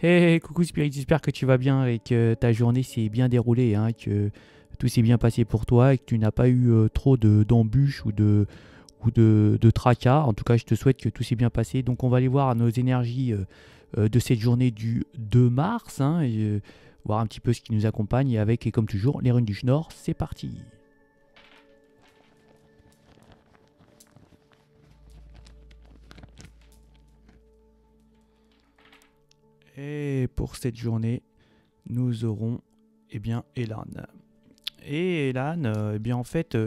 Hey, coucou Spirit, j'espère que tu vas bien et que ta journée s'est bien déroulée, hein, que tout s'est bien passé pour toi et que tu n'as pas eu trop d'embûches ou de tracas. En tout cas, je te souhaite que tout s'est bien passé. Donc, on va aller voir nos énergies de cette journée du 2 mars, hein, et, voir un petit peu ce qui nous accompagne et avec, et comme toujours, les runes du Nord. C'est parti. Et pour cette journée, nous aurons Elan. Et Elan, en fait,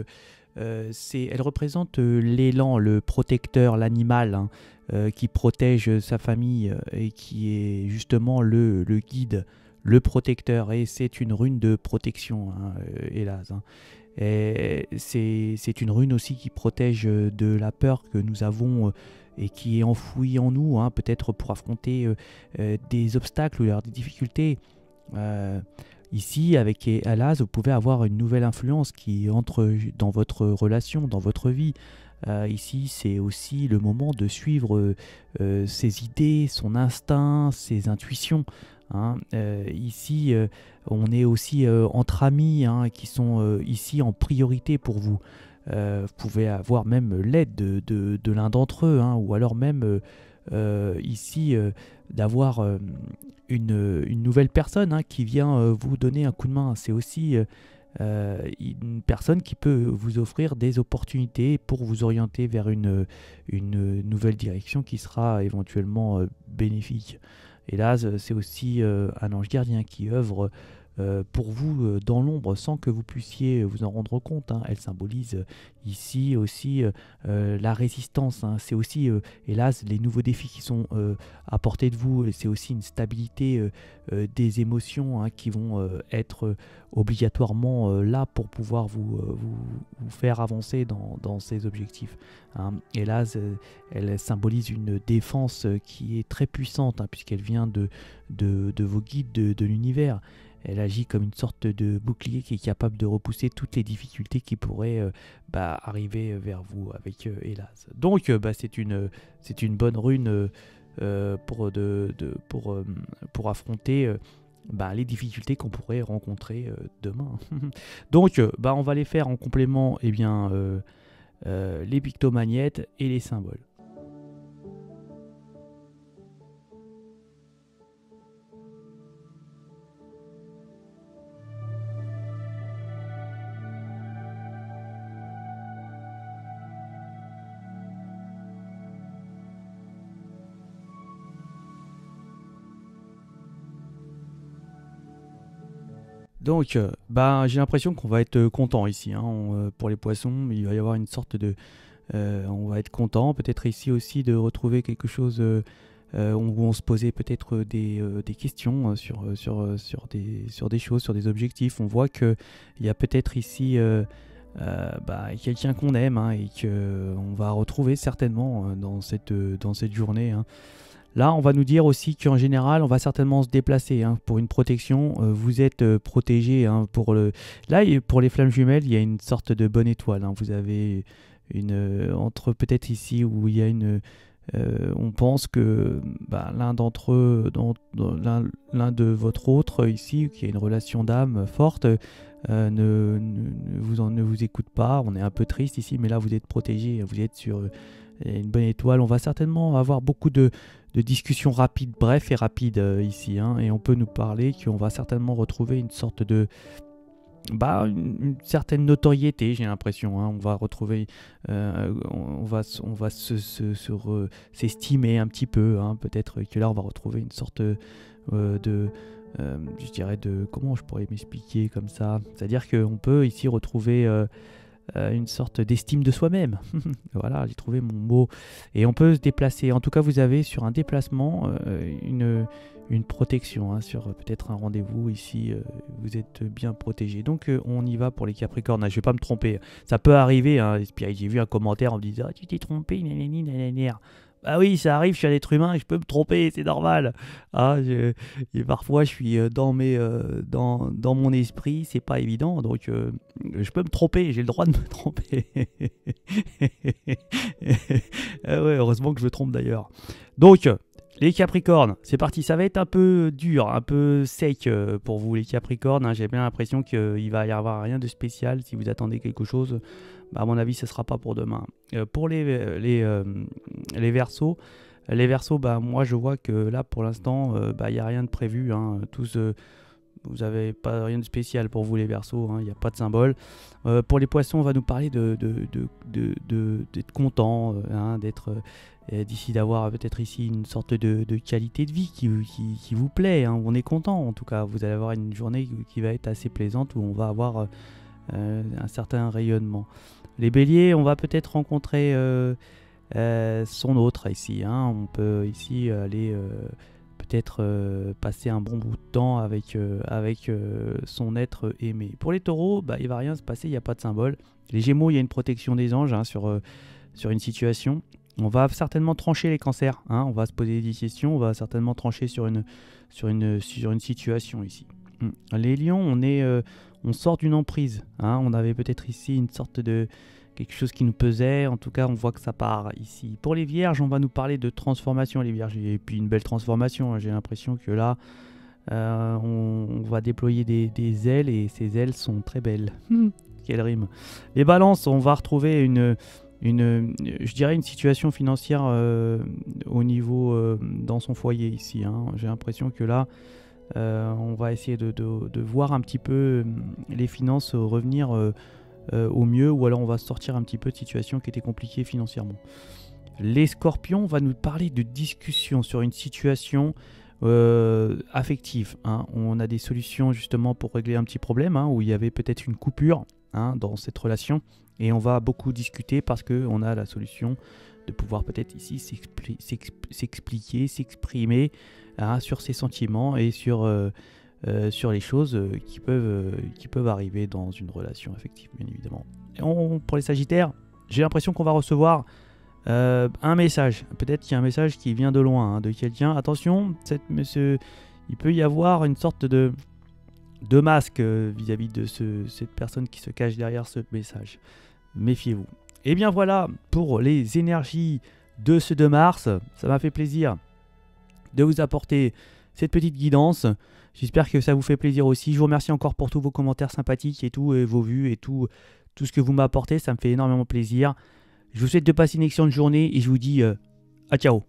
elle représente l'élan, le protecteur, l'animal, hein, qui protège sa famille et qui est justement le guide, le protecteur. Et c'est une rune de protection, hein, hélas, hein. Et c'est une rune aussi qui protège de la peur que nous avons et qui est enfouie en nous, hein, peut-être pour affronter des obstacles ou alors des difficultés. Euh, Ici, avec Alaz, vous pouvez avoir une nouvelle influence qui entre dans votre relation, dans votre vie. Ici, c'est aussi le moment de suivre ses idées, son instinct, ses intuitions, hein. Ici, on est aussi entre amis, hein, qui sont ici en priorité pour vous. Vous pouvez avoir même l'aide de l'un d'entre eux, hein, ou alors même ici d'avoir une nouvelle personne, hein, qui vient vous donner un coup de main. C'est aussi une personne qui peut vous offrir des opportunités pour vous orienter vers une nouvelle direction qui sera éventuellement bénéfique. Et là, c'est aussi un ange gardien qui œuvre pour vous dans l'ombre sans que vous puissiez vous en rendre compte, hein. Elle symbolise ici aussi la résistance, hein. C'est aussi, hélas, les nouveaux défis qui sont à portée de vous. C'est aussi une stabilité des émotions, hein, qui vont être obligatoirement là pour pouvoir vous faire avancer dans ces objectifs, hein. Hélas, elle symbolise une défense qui est très puissante, hein, puisqu'elle vient de vos guides de l'univers. Elle agit comme une sorte de bouclier qui est capable de repousser toutes les difficultés qui pourraient arriver vers vous avec Hélas. Donc c'est une bonne rune pour affronter les difficultés qu'on pourrait rencontrer demain. Donc on va les faire en complément, les pictomagnettes et les symboles. Donc, j'ai l'impression qu'on va être content ici, hein, pour les poissons. Il va y avoir une sorte de... on va être content, peut-être ici aussi de retrouver quelque chose où on se posait peut-être des questions sur des choses, sur des objectifs. On voit qu'il y a peut-être ici quelqu'un qu'on aime, hein, et qu'on va retrouver certainement dans cette journée, hein. Là, on va nous dire aussi qu'en général, on va certainement se déplacer, hein, pour une protection. Vous êtes protégé, hein, Là, pour les flammes jumelles, il y a une sorte de bonne étoile, hein. Vous avez entre peut-être ici où il y a on pense que l'un d'entre eux, l'un de votre autre ici, qui a une relation d'âme forte, ne vous écoute pas. On est un peu triste ici, mais là, vous êtes protégé. Vous êtes sur une bonne étoile. On va certainement avoir beaucoup de discussions rapides, bref et rapides ici, hein, et on peut nous parler qu'on va certainement retrouver une sorte de une certaine notoriété, j'ai l'impression, hein. On va retrouver on va s'estimer un petit peu, hein. Peut-être que là on va retrouver une sorte je dirais comment je pourrais m'expliquer comme ça, c'est à dire qu'on peut ici retrouver une sorte d'estime de soi-même. Voilà, j'ai trouvé mon mot. Et on peut se déplacer. En tout cas, vous avez sur un déplacement une protection, hein, sur peut-être un rendez-vous ici. Vous êtes bien protégé. Donc, on y va pour les Capricornes. Je ne vais pas me tromper. Ça peut arriver, hein, j'ai vu un commentaire en me disant tu t'es trompé, nanani, nanani. Ah oui, ça arrive, je suis un être humain, je peux me tromper, c'est normal. Et parfois, je suis dans mon esprit, c'est pas évident, donc je peux me tromper, j'ai le droit de me tromper. Ah ouais, heureusement que je me trompe d'ailleurs. Donc, Les Capricornes, c'est parti, ça va être un peu dur, un peu sec pour vous les Capricornes, hein. J'ai bien l'impression qu'il va y avoir rien de spécial. Si vous attendez quelque chose, bah, à mon avis, ce ne sera pas pour demain. Pour les Verseaux, bah, moi je vois que là pour l'instant, bah, il n'y a rien de prévu, hein. Vous n'avez pas rien de spécial pour vous les Verseaux, hein. Il n'y a pas de symbole. Pour les Poissons, on va nous parler d'être content, hein, d'être... d'ici d'avoir peut-être ici une sorte de qualité de vie qui vous plaît, hein. On est content en tout cas, vous allez avoir une journée qui va être assez plaisante où on va avoir un certain rayonnement. Les Béliers, on va peut-être rencontrer son autre ici, hein. On peut ici aller peut-être passer un bon bout de temps avec son être aimé. Pour les Taureaux, bah, il ne va rien se passer, il n'y a pas de symbole. Les Gémeaux, il y a une protection des anges, hein, sur une situation. On va certainement trancher les cancers, hein. On va se poser des questions, on va certainement trancher sur une situation ici. Les lions, on sort d'une emprise, hein. On avait peut-être ici une sorte de quelque chose qui nous pesait, en tout cas on voit que ça part ici. Pour les vierges, on va nous parler de transformation, les vierges, et puis une belle transformation, hein. J'ai l'impression que là, on va déployer des ailes, et ces ailes sont très belles. Quelle rime. Les balances, on va retrouver je dirais une situation financière au niveau dans son foyer ici, hein. J'ai l'impression que là, on va essayer de voir un petit peu les finances revenir au mieux, ou alors on va sortir un petit peu de situation qui était compliquée financièrement. Les Scorpions, on va nous parler de discussion sur une situation affective, hein. On a des solutions justement pour régler un petit problème, hein, où il y avait peut-être une coupure, hein, dans cette relation. Et on va beaucoup discuter parce qu'on a la solution de pouvoir peut-être ici s'expliquer, s'exprimer, hein, sur ses sentiments et sur les choses qui peuvent arriver dans une relation affective, bien évidemment. Pour les Sagittaires, j'ai l'impression qu'on va recevoir un message. Peut-être qu'il y a un message qui vient de loin, hein, de quelqu'un. Attention, il peut y avoir une sorte de masque vis-à-vis de cette personne qui se cache derrière ce message. Méfiez-vous. Et bien voilà pour les énergies de ce 2 mars. Ça m'a fait plaisir de vous apporter cette petite guidance. J'espère que ça vous fait plaisir aussi. Je vous remercie encore pour tous vos commentaires sympathiques et tout, et vos vues et tout ce que vous m'apportez. Ça me fait énormément plaisir. Je vous souhaite de passer une excellente journée et je vous dis à ciao.